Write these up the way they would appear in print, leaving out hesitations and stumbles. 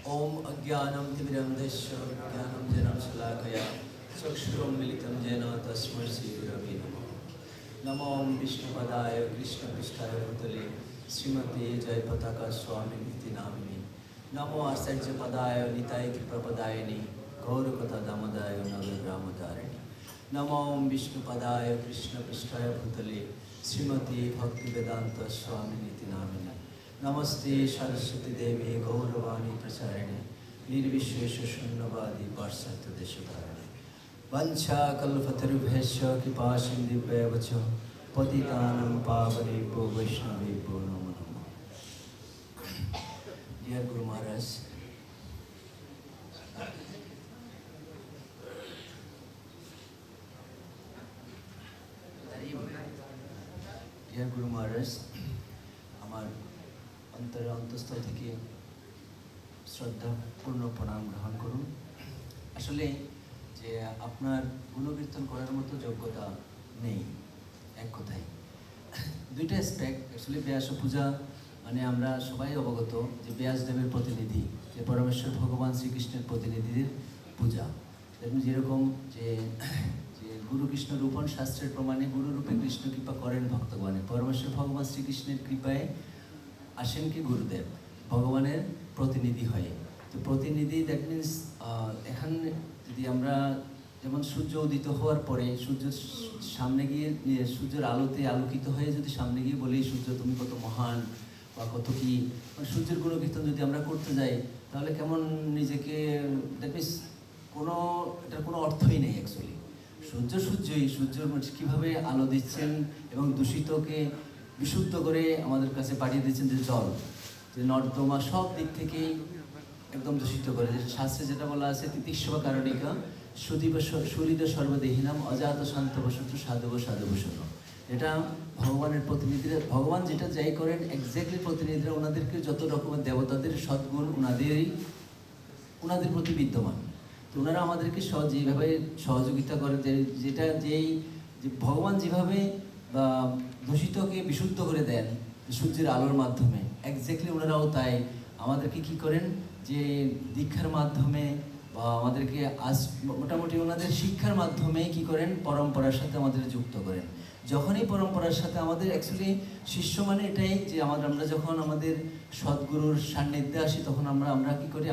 ओम अज्ञानं तिमिरन्धस्य ज्ञानं शलाकया चक्षुरुन्मीलितं येन तस्मै श्रीगुरवे नमः। नमो विष्णुपदाय कृष्णपृष्ठाय भूतले श्रीमते जयपताका स्वामिनिति नामिने। नमो आचार्यपदाय निताय कृपापदायिने गौरकथा दामोदाय नगरग्रामधारिणे। नमो विष्णुपदाय कृष्णपृष्ठाय भूतले श्रीमते भक्तिवेदांत स्वामिनिति नामिने। नमस्ते सरस्वती देवी गौरवाणी प्रचारिणे निर्विशेष शून्यवादी पाश्चात्य देशधारिणे। वंशाकल्पतरुभ्यश्च कृपा सिन्धुभ्येव च पतितानां पावनेभ्यो वैष्णवेभ्यो नमो नमः। Dear Guru Maharaj, Dear Guru Maharaj, আমার অন্তরে অন্তঃস্থল থেকে শ্রদ্ধাপূর্ণ প্রণাম গ্রহণ করুন। আসলে যে আপনার গুণকীর্তন করার মতো যোগ্যতা নেই, এক কথায়। দুইটা অ্যাসপেক্ট। অ্যাকচুয়ালি ব্যাস পূজা মানে আমরা সবাই অবগত যে ব্যাসদেবের প্রতিনিধি, যে পরমেশ্বর ভগবান শ্রীকৃষ্ণের প্রতিনিধিদের পূজা। যেরকম যে গুরু কৃষ্ণ রূপণ শাস্ত্রের প্রমাণে গুরুরূপে কৃষ্ণ কৃপা করেন ভক্তগণে। পরমেশ্বর ভগবান শ্রীকৃষ্ণের কৃপায় আসেন কি গুরুদেব ভগবানের প্রতিনিধি হয়ে। তো প্রতিনিধি দ্যাট মিনস এখানে যদি আমরা যেমন সূর্য উদিত হওয়ার পরে সূর্যের সামনে গিয়ে সূর্যের আলোতে আলোকিত হয়ে যদি সামনে গিয়ে বলি সূর্য তুমি কত মহান বা কত কি, মানে সূর্যের গুণকীর্তন যদি আমরা করতে যাই তাহলে কেমন নিজেকে দ্যাট মিনস এটার কোনো অর্থই নেই অ্যাকচুয়ালি। সূর্যই সূর্যের কীভাবে আলো দিচ্ছেন এবং দূষিতকে বিশুদ্ধ করে আমাদের কাছে পাঠিয়ে দিচ্ছেন যে জল, যে নর্দমা সব দিক থেকেই একদম দূষিত করে। যে শাস্ত্রে যেটা বলা আছে তিতিস্বা কারণিকা সুরিদ সর্বদেহিনাম অজাত শান্ত বসন্ত সাধব সাধুভূষণ। এটা ভগবানের প্রতিনিধিরা, ভগবান যেটা যাই করেন এক্স্যাক্টলি প্রতিনিধিরা ওনাদেরকে যত রকমের দেবতাদের সদ্গুণ ওনাদের প্রতি বিদ্যমান। তো ওনারা আমাদেরকে যেভাবে সহযোগিতা করেন, যেটা যে ভগবান যেভাবে দূষিতকে বিশুদ্ধ করে দেন সূর্যের আলোর মাধ্যমে, এক্স্যাক্টলি ওনারাও তাই আমাদেরকে কি করেন যে দীক্ষার মাধ্যমে বা আমাদেরকে মোটামুটি ওনাদের শিক্ষার মাধ্যমে কি করেন পরম্পরার সাথে আমাদের যুক্ত করেন। যখনই পরম্পরার সাথে আমাদের অ্যাকচুয়ালি শিষ্য মানে এটাই যে আমরা যখন আমাদের সদ্গুরুর সান্নিধ্যে আসি তখন আমরা কি করি,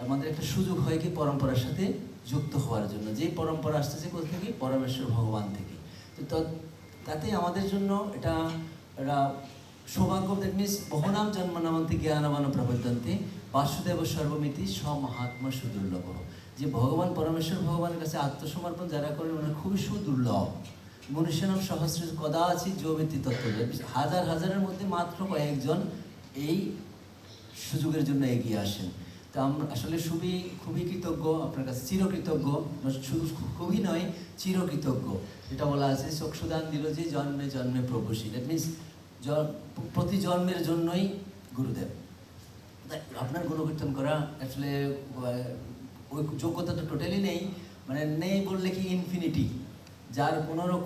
আমাদের একটা সুযোগ হয় কি পরম্পরার সাথে যুক্ত হওয়ার জন্য। যেই পরম্পরা আসতেছে কোথা থেকে, পরমেশ্বর ভগবান থেকে। তো তাতে আমাদের জন্য এটা সৌভাগ্য। দ্যাট মিনস বহুনাম জন্মনামন্তি জ্ঞানবান প্রবদ্ধন্তে বাসুদেব সর্বমিতি স্বমহাত্মা সুদুর্লভ। যে ভগবান পরমেশ্বর ভগবানের কাছে আত্মসমর্পণ যারা করেন ওনারা খুবই সুদুর্লভ। মনুষ্যনাম সহস্র কদাচিৎ যোবেতি তত্ত্ব, হাজারের মধ্যে মাত্র কয়েকজন এই সুযোগের জন্য এগিয়ে আসেন। তো আমরা আসলে খুবই কৃতজ্ঞ আপনার কাছে, চিরকৃতজ্ঞ। শুধু খুবই নয়, চিরকৃতজ্ঞ। যেটা বলা আছে চক্ষুদান দিল যে জন্মে জন্মে প্রভুষী। দ্যাট মিনস প্রতি জন্মের জন্যই গুরুদেব। আপনার গুণকীর্তন করা আসলে ওই যোগ্যতাটা টোটালি নেই, মানে নেই বললে কি ইনফিনিটি, যার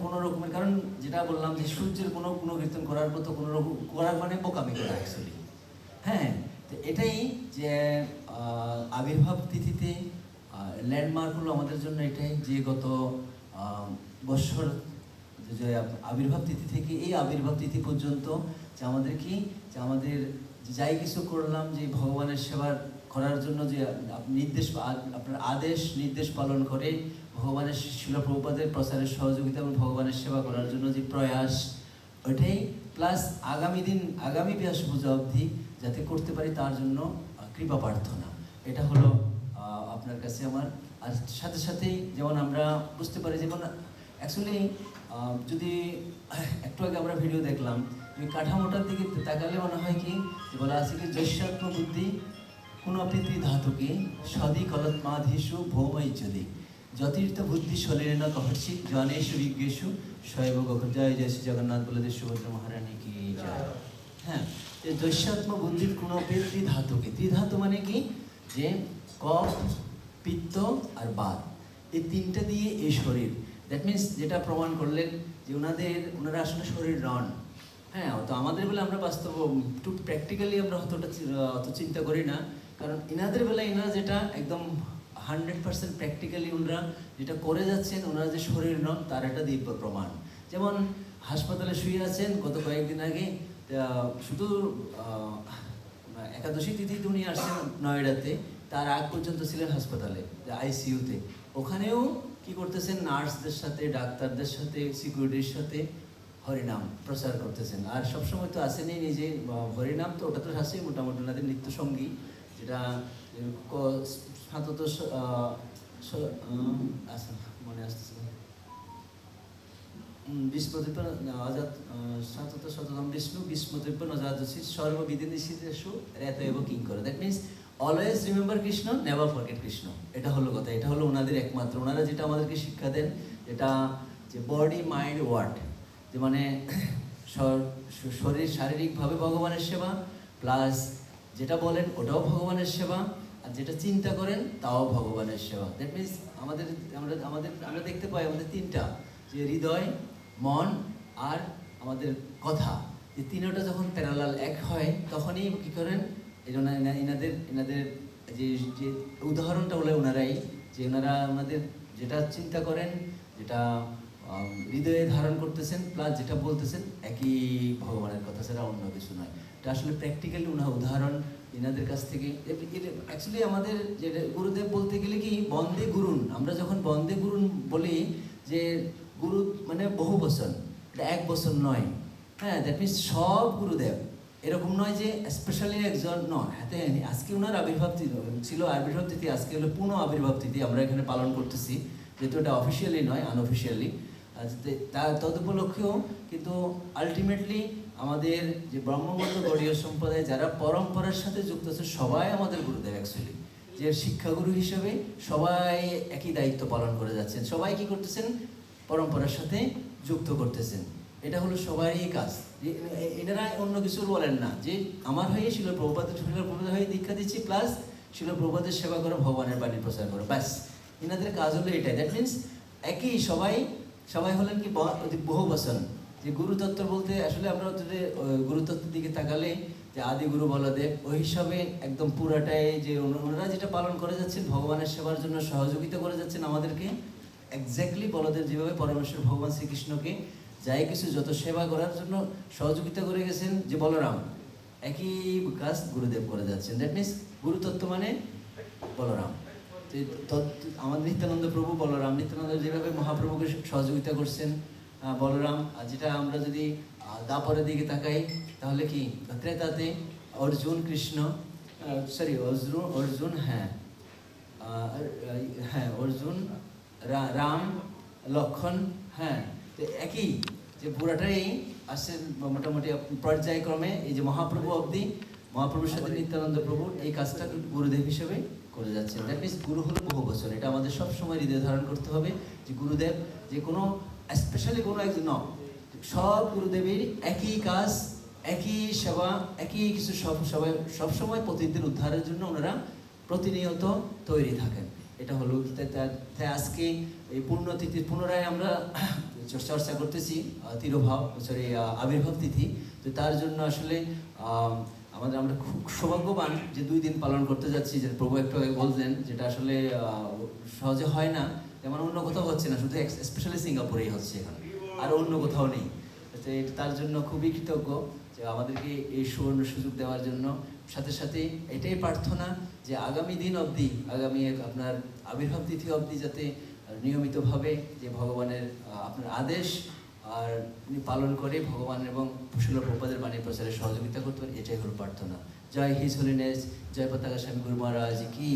কোনো রকমের। কারণ যেটা বললাম যে সূর্যের কোনো গুণকীর্তন করার মতো করার মানে বোকামি করা অ্যাকচুয়ালি। হ্যাঁ, তো এটাই যে আবির্ভাব তিথিতে ল্যান্ডমার্ক হলো আমাদের জন্য এটাই যে গত বৎসর যে আবির্ভাব তিথি থেকে এই আবির্ভাব তিথি পর্যন্ত যে আমাদের যাই কিছু করলাম, যে ভগবানের সেবা করার জন্য যে আপনার আদেশ নির্দেশ পালন করে ভগবানের শিল প্রভুপাদের প্রচারের সহযোগিতা এবং ভগবানের সেবা করার জন্য যে প্রয়াস, ওইটাই প্লাস আগামী ব্যাস পূজা অবধি যাতে করতে পারি তার জন্য কৃপা প্রার্থনা। এটা হলো আপনার কাছে আমার। আর সাথে সাথেই যেমন আমরা বুঝতে পারি, যেমন অ্যাকচুয়ালি যদি একটু আগে আমরা ভিডিও দেখলাম, ওই কাঠামোটার দিকে তাকালে মনে হয় কি যে বলা আছে কি জৈষ্যাত্ম বুদ্ধি কোনো পিতৃ ধাতুকে সদি কলৎমাধীষু ভৌমৈ যদি যতীর্থ বুদ্ধি শরীরেণ কহর্ষি জনেষু বিজ্ঞেষু শৈব জয় জয় শ্রী জগন্নাথ বলদেব সুভদ্র মহারানী কি জয়। হ্যাঁ, জৈষ্যাত্ম বুদ্ধির কোনো ত্রিধাতুকে, ত্রিধাতু মানে কি যে কফ পিত্ত আর বাত, এই তিনটা দিয়ে এই শরীর। দ্যাট মিনস যেটা প্রমাণ করলেন যে ওনারা আসলে শরীর রন। হ্যাঁ, তো আমাদের বলে আমরা বাস্তব একটু প্র্যাকটিক্যালি আমরা অত চিন্তা করি না, কারণ ইনাদের বেলায় ইনারা যেটা একদম 100% প্র্যাকটিক্যালি ওনারা যেটা করে যাচ্ছেন, ওনারা যে শরীর নন তার একটা দিব্য প্রমাণ। যেমন হাসপাতালে শুয়ে আছেন গত কয়েকদিন আগে, শুধু একাদশী তিথিতে উনি আসছেন নয়ডাতে, তার আগ পর্যন্ত ছিলেন হাসপাতালে আইসিইউতে। ওখানেও কি করতেছেন, নার্সদের সাথে, ডাক্তারদের সাথে, সিকিউরিটির সাথে হরিনাম প্রচার করতেছেন। আর সবসময় তো আসেনি নিজে হরিনাম, তো ওটা তো আসেই মোটামুটি ওনাদের নিত্যসঙ্গী, যেটা মনে আসতেছে বিষ্ণুদ্বীপ আজাদ সাতত শততম বিষ্ণু বিষ্ণুদ্বীপ নজাদসি সর্ববিদিনিষিতেষু রেতএব কিঙ্কর। That means always remember Krishna, never forget Krishna. এটা হলো কথা, এটা হলো ওনাদের একমাত্র, ওনারা যেটা আমাদেরকে শিক্ষা দেন, এটা যে বডি মাইন্ড ওয়ার্ড, যে মানে শরীর শারীরিকভাবে ভগবানের সেবা, প্লাস যেটা বলেন ওটাও ভগবানের সেবা, আর যেটা চিন্তা করেন তাও ভগবানের সেবা। দ্যাট মিনস আমরা দেখতে পাই আমাদের তিনটা, যে হৃদয়, মন আর আমাদের কথা, এই তিনটা যখন প্যারালাল এক হয় তখনই কী করেন, এই জন্য এনাদের যে উদাহরণটা হলো ওনারাই, যে ওনাদের যেটা চিন্তা করেন, যেটা হৃদয়ে ধারণ করতেছেন, প্লাস যেটা বলতেছেন একই ভগবানের কথা ছাড়া অন্য কিছু নয়। এটা আসলে প্র্যাকটিক্যালি উদাহরণ এনাদের কাছ থেকে। অ্যাকচুয়ালি আমাদের যে গুরুদেব বলতে গেলে কি বন্দে গুরুন, আমরা যখন বন্দে গুরুন বলি, যে গুরু মানে বহু বচন, এটা এক বচন নয়। হ্যাঁ, দ্যাট মিনস সব গুরুদেব, এরকম নয় যে স্পেশালি একজন নয়। হাতে আজকে ওনার আবির্ভাব ছিল, আবির্ভাব তিথি, আজকে হলো পুনঃ আবির্ভাব তিথি আমরা এখানে পালন করতেছি, যেহেতু এটা অফিসিয়ালি নয়, আনঅফিসিয়ালি। তদুপলক্ষেও কিন্তু আলটিমেটলি আমাদের যে ব্রহ্মবর্ত গৌড়ীয় সম্প্রদায় যারা পরম্পরার সাথে যুক্ত আছে, সবাই আমাদের গুরুদেব অ্যাকচুয়ালি, যে শিক্ষাগুরু হিসেবে সবাই একই দায়িত্ব পালন করে যাচ্ছেন, সবাই কি করতেছেন, পরম্পরার সাথে যুক্ত করতেছেন। এটা হলো সবারই কাজ। এনারা অন্য কিছু বলেন না, যে আমার হয়ে শিল প্রভুপাদের হয়ে দীক্ষা দিচ্ছি, প্লাস শিল প্রভুপাদের সেবা করো, ভগবানের বাণী প্রচার করো, ব্যাস এনাদের কাজ হলো এটাই। দ্যাট মিনস একই, সবাই হলেন কি বহু বচন। যে গুরুতত্ত্ব বলতে আসলে আমরা গুরুতত্ত্বের দিকে তাকালে, যে আদি গুরু বলদেব, ওই হিসাবে একদম পুরাটাই যে ওনারা যেটা পালন করে যাচ্ছেন, ভগবানের সেবার জন্য সহযোগিতা করে যাচ্ছেন আমাদেরকে, এক্স্যাক্টলি বলদেব যেভাবে পরমেশ্বর ভগবান শ্রীকৃষ্ণকে যাই কিছু যত সেবা করার জন্য সহযোগিতা করে গেছেন, যে বলরাম, একই কাজ গুরুদেব করে যাচ্ছেন। দ্যাট মিনস গুরুতত্ত্ব মানে বলরাম। আমাদের নিত্যানন্দ প্রভু বলরাম, নিত্যানন্দ যেভাবে মহাপ্রভুকে সহযোগিতা করছেন বলরাম। যেটা আমরা যদি দাপরের দিকে তাকাই, তাহলে কি ত্রেতাতে অর্জুন কৃষ্ণ, সরি অর্জুন হ্যাঁ অর্জুন রাম লক্ষণ, হ্যাঁ, তো একই, যে পুরাটাই আসছে মোটামুটি পর্যায়ক্রমে। এই যে মহাপ্রভু অবধি, মহাপ্রভুর সাথে নিত্যানন্দ প্রভুর এই কাজটা গুরুদেব হিসেবে করে যাচ্ছে। দ্যাট মিনস গুরু হলো বহু বছর, এটা আমাদের সবসময় হৃদয় ধারণ করতে হবে, যে গুরুদেব যে কোনো স্পেশালি কোনো একজন ন, সব গুরুদেবের একই কাজ, একই সেবা, একই কিছু, সবসময় প্রতিদিন উদ্ধারের জন্য ওনারা প্রতিনিয়ত তৈরি থাকেন। এটা হলো আজকে এই পুণ্যতিথির পুনরায় আমরা চর্চা করতেছি আবির্ভাব তিথি। তো তার জন্য আসলে আমরা খুব সৌভাগ্যবান যে 2 দিন পালন করতে যাচ্ছি, যে প্রভু একটু আগে বললেন, যেটা আসলে সহজে হয় না, যেমন অন্য কোথাও হচ্ছে না, শুধু স্পেশালি সিঙ্গাপুরেই হচ্ছে, এখানে আর অন্য কোথাও নেই। তো তার জন্য খুবই কৃতজ্ঞ যে আমাদেরকে এই সুবর্ণ সুযোগ দেওয়ার জন্য। সাথে সাথে এটাই প্রার্থনা যে আগামী দিন অবধি, আগামী আপনার আবির্ভাব তিথি অবধি যাতে নিয়মিতভাবে যে ভগবানের আপনার আদেশ আর পালন করে ভগবান এবং শিল প্রভুপাদের বাণী প্রচারে সহযোগিতা করতে পারে, এটাই হলো প্রার্থনা। জয় হিজ হোলিনেস, জয় পতাকা স্বামী গুরু মহারাজ কি।